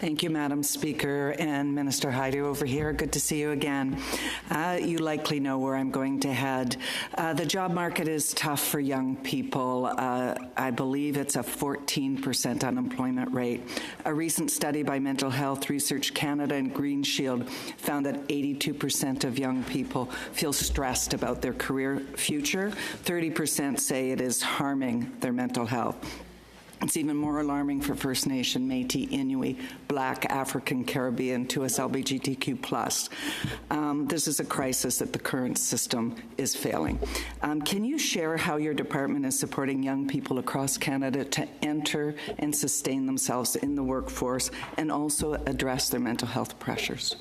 Thank you, Madam Speaker, and Minister Hajdu over here. Good to see you again. You likely know where I'm going to head. The job market is tough for young people. I believe it's a 14% unemployment rate. A recent study by Mental Health Research Canada and Green Shield found that 82% of young people feel stressed about their career future. 30% say it is harming their mental health. It's even more alarming for First Nation, Métis, Inuit, Black, African, Caribbean, 2S LGBTQ+. This is a crisis that the current system is failing. Can you share how your department is supporting young people across Canada to enter and sustain themselves in the workforce and also address their mental health pressures?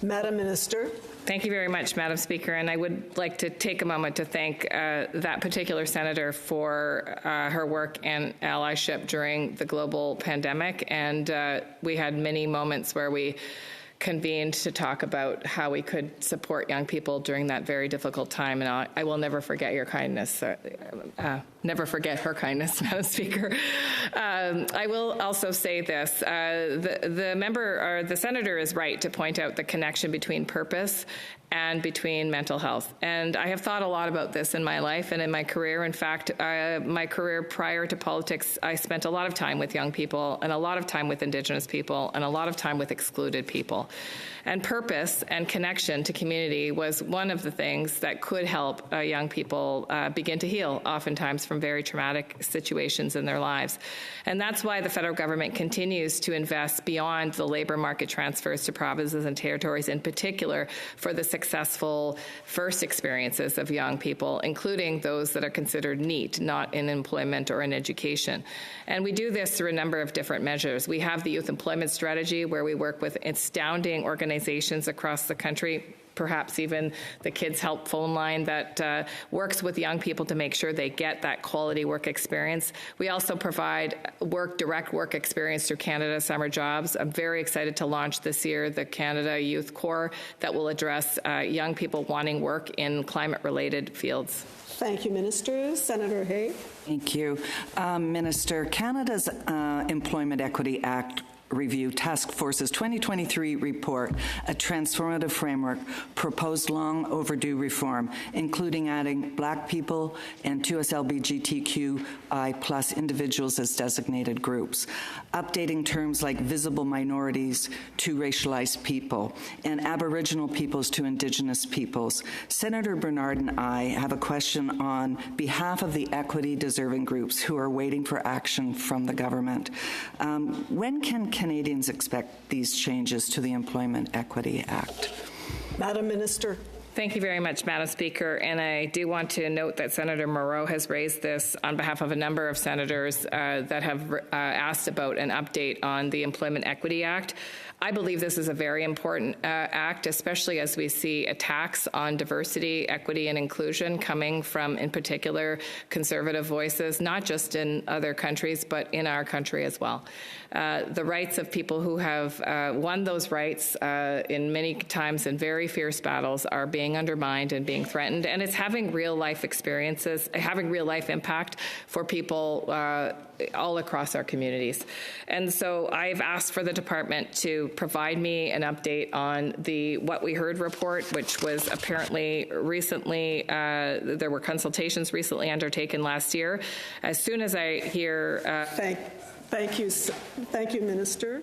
Madam Minister. Thank you very much, Madam Speaker, and I would like to take a moment to thank that particular senator for her work and allyship during the global pandemic, and we had many moments where we convened to talk about how we could support young people during that very difficult time, and I will never forget your kindness. Never forget her kindness, Madam Speaker. I will also say this: the senator is right to point out the connection between purpose and between mental health. And I have thought a lot about this in my life and in my career. In fact, my career prior to politics, I spent a lot of time with young people and a lot of time with Indigenous people and a lot of time with excluded people. And purpose and connection to community was one of the things that could help young people begin to heal, oftentimes from very traumatic situations in their lives. And that's why the federal government continues to invest beyond the labor market transfers to provinces and territories, in particular for the successful first experiences of young people, including those that are considered NEET, not in employment or in education. And we do this through a number of different measures. We have the Youth Employment Strategy, where we work with astounding organizations across the country, perhaps even the Kids Help phone line that works with young people to make sure they get that quality work experience. We also provide direct work experience through Canada Summer Jobs. I'm very excited to launch this year the Canada Youth Corps that will address young people wanting work in climate-related fields. Thank you, Minister. Senator Hay. Thank you. Minister, Canada's Employment Equity Act Review Task Force's 2023 report, a transformative framework, proposed long overdue reform, including adding Black people and 2S LGBTQI+ individuals as designated groups, updating terms like visible minorities to racialized people, and Aboriginal peoples to Indigenous peoples. Senator Bernard and I have a question on behalf of the equity-deserving groups who are waiting for action from the government. When can Canadians expect these changes to the Employment Equity Act? Madam Minister. Thank you very much, Madam Speaker. And I do want to note that Senator Moreau has raised this on behalf of a number of senators that have asked about an update on the Employment Equity Act. I believe this is a very important act, especially as we see attacks on diversity, equity, and inclusion coming from, in particular, conservative voices, not just in other countries, but in our country as well. The rights of people who have won those rights in many times in very fierce battles are being undermined and being threatened, and it's having real life experiences, having real life impact for people all across our communities. And so I've asked for the department to provide me an update on the What We Heard report, which was apparently recently, there were consultations recently undertaken last year. As soon as I hear... Thank you, Minister.